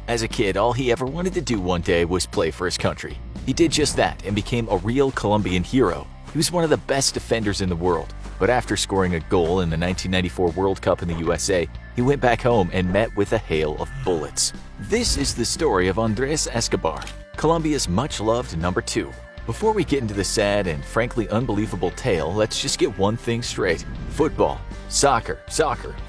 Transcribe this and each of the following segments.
As a kid, all he ever wanted to do one day was play for his country. He did just that and became a real Colombian hero. He was one of the best defenders in the world. But after scoring a goal in the 1994 World Cup in the USA, he went back home and met with a hail of bullets. This is the story of Andrés Escobar, Colombia's much-loved number 2. Before we get into the sad and frankly unbelievable tale, let's just get one thing straight. Football, soccer,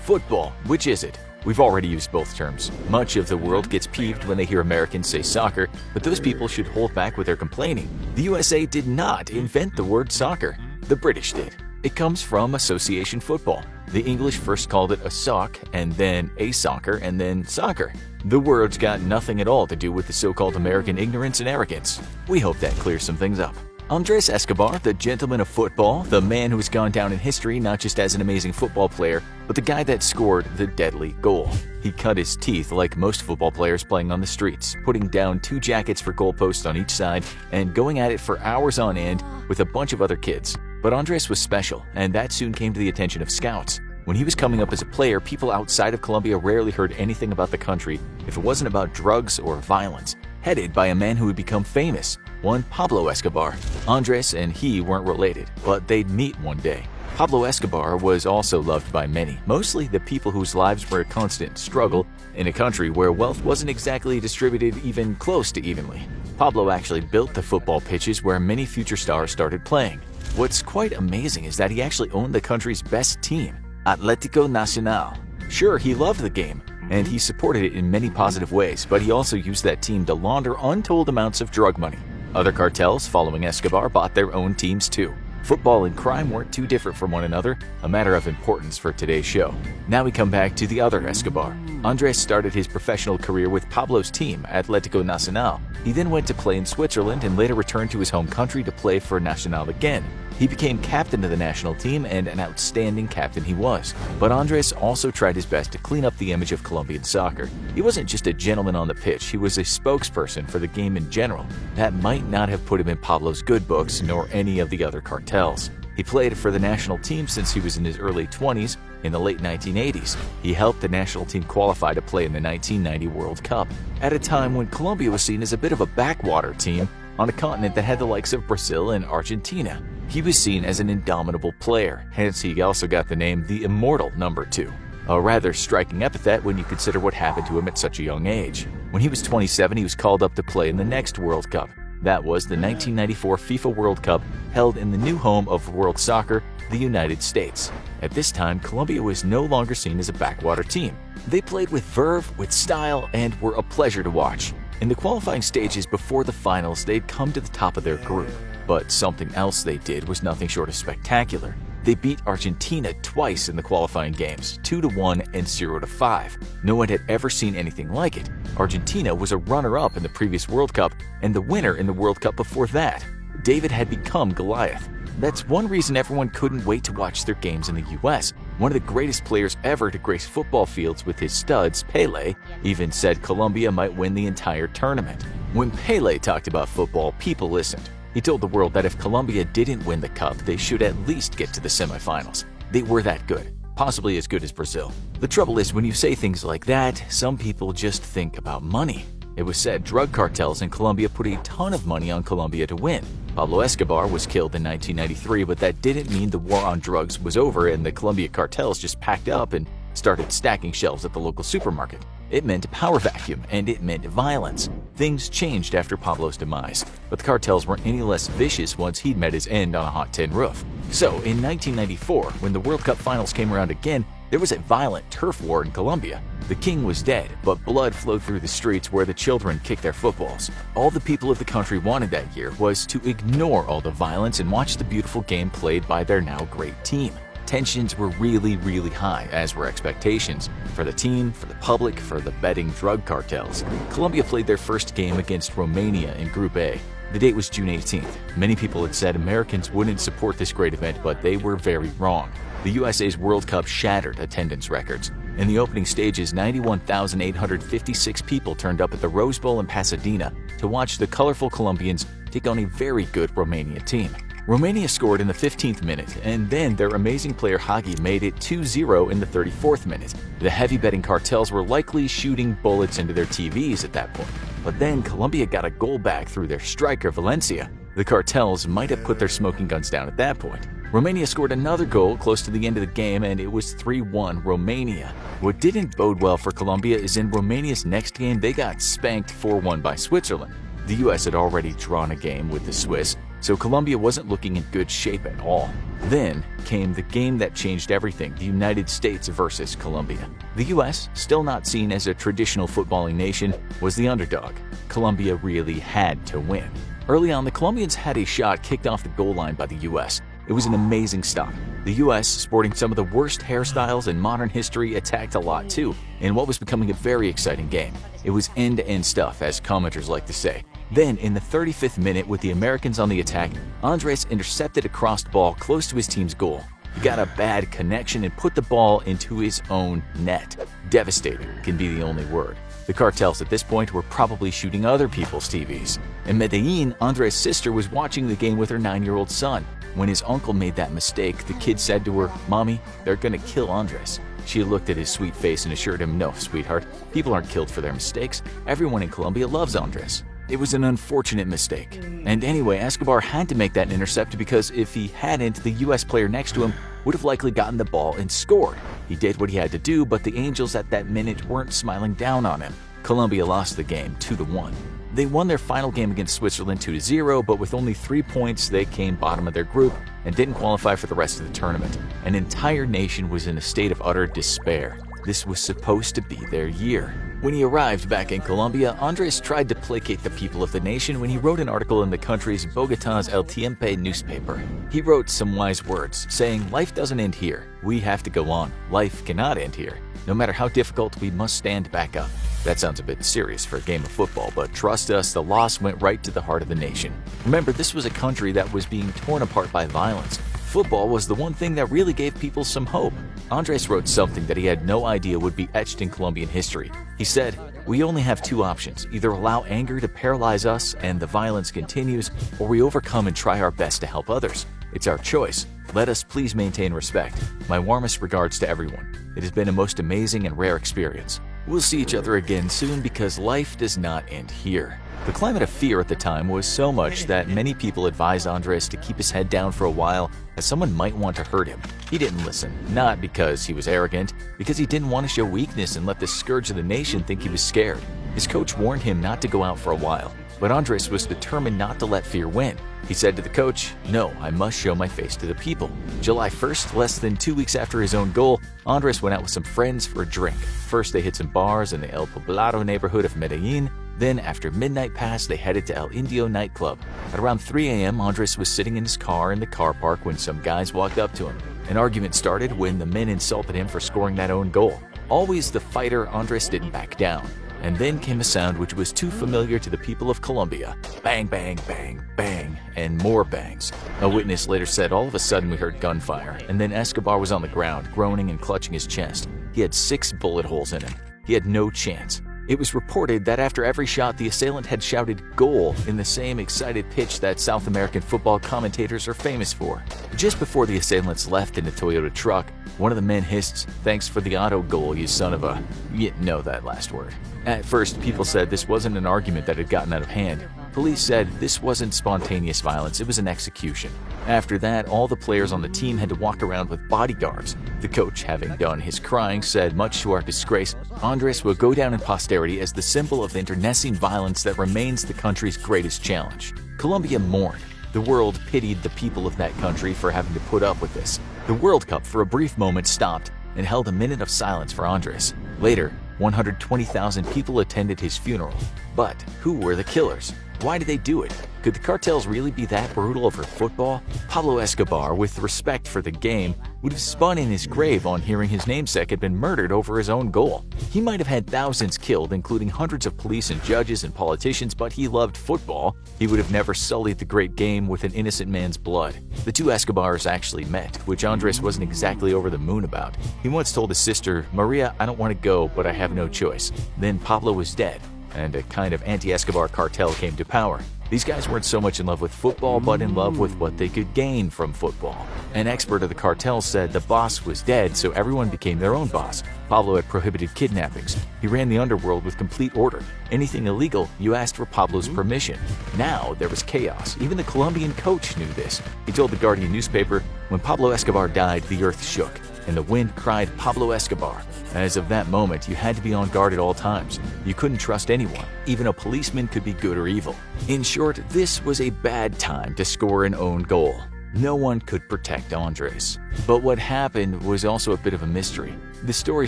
football, which is it? We've already used both terms. Much of the world gets peeved when they hear Americans say soccer, but those people should hold back with their complaining. The USA did not invent the word soccer. The British did. It comes from association football. The English first called it a sock, and then a soccer, and then soccer. The words got nothing at all to do with the so-called American ignorance and arrogance. We hope that clears some things up. Andrés Escobar, the gentleman of football, the man who has gone down in history not just as an amazing football player, but the guy that scored the deadly goal. He cut his teeth like most football players playing on the streets, putting down 2 jackets for goalposts on each side and going at it for hours on end with a bunch of other kids. But Andrés was special, and that soon came to the attention of scouts. When he was coming up as a player, people outside of Colombia rarely heard anything about the country if it wasn't about drugs or violence, headed by a man who would become famous, one Pablo Escobar. Andrés and he weren't related, but they'd meet one day. Pablo Escobar was also loved by many, mostly the people whose lives were a constant struggle in a country where wealth wasn't exactly distributed even close to evenly. Pablo actually built the football pitches where many future stars started playing. What's quite amazing is that he actually owned the country's best team, Atlético Nacional. Sure, he loved the game, and he supported it in many positive ways, but he also used that team to launder untold amounts of drug money. Other cartels following Escobar bought their own teams too. Football and crime weren't too different from one another, a matter of importance for today's show. Now we come back to the other Escobar. Andrés started his professional career with Pablo's team, Atlético Nacional. He then went to play in Switzerland and later returned to his home country to play for Nacional again. He became captain of the national team, and an outstanding captain he was. But Andrés also tried his best to clean up the image of Colombian soccer. He wasn't just a gentleman on the pitch, he was a spokesperson for the game in general. That might not have put him in Pablo's good books, nor any of the other cartels. He played for the national team since he was in his early 20s. In the late 1980s, he helped the national team qualify to play in the 1990 World Cup, at a time when Colombia was seen as a bit of a backwater team on a continent that had the likes of Brazil and Argentina. He was seen as an indomitable player, hence he also got the name the Immortal Number 2, a rather striking epithet when you consider what happened to him at such a young age. When he was 27, he was called up to play in the next World Cup. That was the 1994 FIFA World Cup, held in the new home of world soccer, the United States. At this time, Colombia was no longer seen as a backwater team. They played with verve, with style, and were a pleasure to watch. In the qualifying stages before the finals, they'd come to the top of their group. But something else they did was nothing short of spectacular. They beat Argentina twice in the qualifying games, 2-1 and 0-5. No one had ever seen anything like it. Argentina was a runner-up in the previous World Cup and the winner in the World Cup before that. David had become Goliath. That's one reason everyone couldn't wait to watch their games in the US. One of the greatest players ever to grace football fields with his studs, Pelé, even said Colombia might win the entire tournament. When Pelé talked about football, people listened. He told the world that if Colombia didn't win the cup, they should at least get to the semifinals. They were that good, possibly as good as Brazil. The trouble is, when you say things like that, some people just think about money. It was said drug cartels in Colombia put a ton of money on Colombia to win. Pablo Escobar was killed in 1993, but that didn't mean the war on drugs was over and the Colombia cartels just packed up and started stacking shelves at the local supermarket. It meant a power vacuum, and it meant violence. Things changed after Pablo's demise, but the cartels weren't any less vicious once he'd met his end on a hot tin roof. So, in 1994, when the World Cup finals came around again, there was a violent turf war in Colombia. The king was dead, but blood flowed through the streets where the children kicked their footballs. All the people of the country wanted that year was to ignore all the violence and watch the beautiful game played by their now great team. Tensions were really high, as were expectations, for the team, for the public, for the betting drug cartels. Colombia played their first game against Romania in Group A. The date was June 18th. Many people had said Americans wouldn't support this great event, but they were very wrong. The USA's World Cup shattered attendance records. In the opening stages, 91,856 people turned up at the Rose Bowl in Pasadena to watch the colorful Colombians take on a very good Romania team. Romania scored in the 15th minute, and then their amazing player Hagi made it 2-0 in the 34th minute. The heavy betting cartels were likely shooting bullets into their TVs at that point. But then Colombia got a goal back through their striker Valencia. The cartels might have put their smoking guns down at that point. Romania scored another goal close to the end of the game, and it was 3-1 Romania. What didn't bode well for Colombia is in Romania's next game they got spanked 4-1 by Switzerland. The US had already drawn a game with the Swiss, so Colombia wasn't looking in good shape at all. Then came the game that changed everything, the United States versus Colombia. The US, still not seen as a traditional footballing nation, was the underdog. Colombia really had to win. Early on, the Colombians had a shot kicked off the goal line by the US. It was an amazing stop. The US, sporting some of the worst hairstyles in modern history, attacked a lot too, in what was becoming a very exciting game. It was end-to-end stuff, as commenters like to say. Then, in the 35th minute, with the Americans on the attack, Andres intercepted a crossed ball close to his team's goal. He got a bad connection and put the ball into his own net. Devastating can be the only word. The cartels at this point were probably shooting other people's TVs. In Medellin, Andres' sister was watching the game with her 9-year-old son. When his uncle made that mistake, the kid said to her, "Mommy, they're gonna kill Andres." She looked at his sweet face and assured him, "No, sweetheart, people aren't killed for their mistakes. Everyone in Colombia loves Andres." It was an unfortunate mistake. And anyway, Escobar had to make that intercept because if he hadn't, the US player next to him would have likely gotten the ball and scored. He did what he had to do, but the Angels at that minute weren't smiling down on him. Colombia lost the game 2-1. They won their final game against Switzerland 2-0, but with only 3 points, they came bottom of their group and didn't qualify for the rest of the tournament. An entire nation was in a state of utter despair. This was supposed to be their year. When he arrived back in Colombia, Andres tried to placate the people of the nation when he wrote an article in the country's Bogotá's El Tiempo newspaper. He wrote some wise words, saying, "Life doesn't end here. We have to go on. Life cannot end here. No matter how difficult, we must stand back up." That sounds a bit serious for a game of football, but trust us, the loss went right to the heart of the nation. Remember, this was a country that was being torn apart by violence. Football was the one thing that really gave people some hope. Andres wrote something that he had no idea would be etched in Colombian history. He said, "We only have 2 options, either allow anger to paralyze us and the violence continues, or we overcome and try our best to help others. It's our choice. Let us please maintain respect. My warmest regards to everyone. It has been a most amazing and rare experience. We'll see each other again soon because life does not end here." The climate of fear at the time was so much that many people advised Andres to keep his head down for a while, as someone might want to hurt him. He didn't listen, not because he was arrogant, because he didn't want to show weakness and let the scourge of the nation think he was scared. His coach warned him not to go out for a while, but Andres was determined not to let fear win. He said to the coach, "No, I must show my face to the people." July 1st, less than 2 weeks after his own goal, Andres went out with some friends for a drink. First, they hit some bars in the El Poblado neighborhood of Medellin. Then, after midnight passed, they headed to El Indio nightclub. At around 3 a.m., Andres was sitting in his car in the car park when some guys walked up to him. An argument started when the men insulted him for scoring that own goal. Always the fighter, Andres didn't back down. And then came a sound which was too familiar to the people of Colombia. Bang, bang, bang, bang, and more bangs. A witness later said, "All of a sudden we heard gunfire, and then Escobar was on the ground, groaning and clutching his chest. He had 6 bullet holes in him. He had no chance." It was reported that after every shot, the assailant had shouted "goal" in the same excited pitch that South American football commentators are famous for. Just before the assailants left in a Toyota truck, one of the men hissed, "Thanks for the auto goal, you son of a..." You know that last word. At first, people said this wasn't an argument that had gotten out of hand. Police said this wasn't spontaneous violence, it was an execution. After that, all the players on the team had to walk around with bodyguards. The coach, having done his crying, said, much to our disgrace, Andres will go down in posterity as the symbol of the internecine violence that remains the country's greatest challenge. Colombia mourned. The world pitied the people of that country for having to put up with this. The World Cup, for a brief moment, stopped and held a minute of silence for Andres. Later, 120,000 people attended his funeral. But who were the killers? Why did they do it? Could the cartels really be that brutal over football? Pablo Escobar, with respect for the game, would have spun in his grave on hearing his namesake had been murdered over his own goal. He might have had thousands killed, including hundreds of police and judges and politicians, but he loved football. He would have never sullied the great game with an innocent man's blood. The two Escobars actually met, which Andres wasn't exactly over the moon about. He once told his sister, "Maria, I don't want to go, but I have no choice." Then Pablo was dead. and a kind of anti-Escobar cartel came to power. These guys weren't so much in love with football, but in love with what they could gain from football. An expert of the cartel said the boss was dead, so everyone became their own boss. Pablo had prohibited kidnappings. He ran the underworld with complete order. Anything illegal, you asked for Pablo's permission. Now there was chaos. Even the Colombian coach knew this. He told the Guardian newspaper, "When Pablo Escobar died, the earth shook, and the wind cried, 'Pablo Escobar.' As of that moment, you had to be on guard at all times. You couldn't trust anyone. Even a policeman could be good or evil. In short, this was a bad time to score an own goal. No one could protect Andres. But what happened was also a bit of a mystery. The story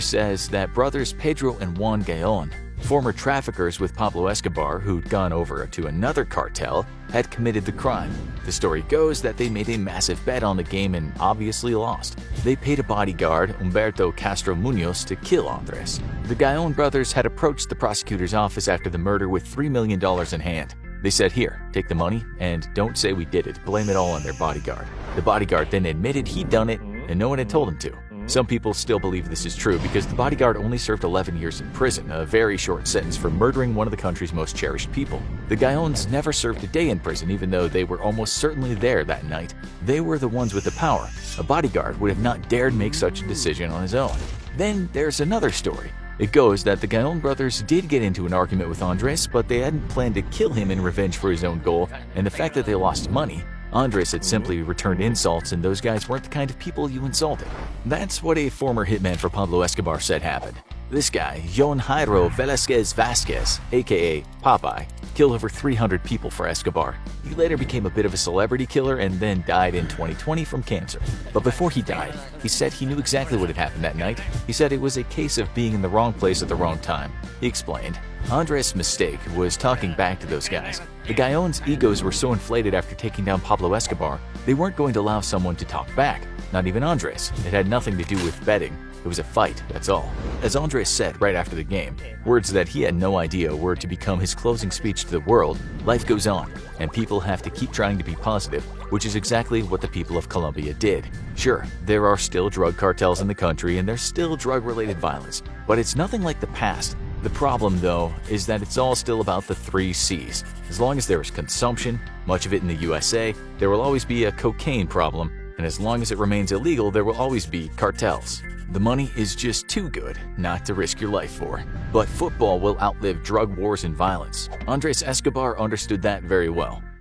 says that brothers Pedro and Juan Gaon, former traffickers with Pablo Escobar who'd gone over to another cartel, had committed the crime. The story goes that they made a massive bet on the game and obviously lost. They paid a bodyguard, Humberto Castro Munoz, to kill Andres. The Gaon brothers had approached the prosecutor's office after the murder with $3 million in hand. They said, "Here, take the money, and don't say we did it. Blame it all on their bodyguard." The bodyguard then admitted he'd done it, and no one had told him to. Some people still believe this is true because the bodyguard only served 11 years in prison, a very short sentence for murdering one of the country's most cherished people. The Gaons never served a day in prison, even though they were almost certainly there that night. They were the ones with the power. A bodyguard would have not dared make such a decision on his own. Then there's another story. It goes that the Gaon brothers did get into an argument with Andres, but they hadn't planned to kill him in revenge for his own goal, and the fact that they lost money. Andres had simply returned insults, and those guys weren't the kind of people you insulted. That's what a former hitman for Pablo Escobar said happened. This guy, Jon Jairo Velasquez Vasquez, aka Popeye, killed over 300 people for Escobar. He later became a bit of a celebrity killer and then died in 2020 from cancer. But before he died, he said he knew exactly what had happened that night. He said it was a case of being in the wrong place at the wrong time. He explained, "Andres' mistake was talking back to those guys. The Gaon's egos were so inflated after taking down Pablo Escobar, they weren't going to allow someone to talk back. Not even Andres. It had nothing to do with betting. It was a fight, that's all." As Andres said right after the game, words that he had no idea were to become his closing speech to the world, "Life goes on, and people have to keep trying to be positive," which is exactly what the people of Colombia did. Sure, there are still drug cartels in the country and there's still drug-related violence, but it's nothing like the past. The problem, though, is that it's all still about the 3 C's. As long as there is consumption, much of it in the USA, there will always be a cocaine problem, and as long as it remains illegal, there will always be cartels. The money is just too good not to risk your life for. But football will outlive drug wars and violence. Andres Escobar understood that very well.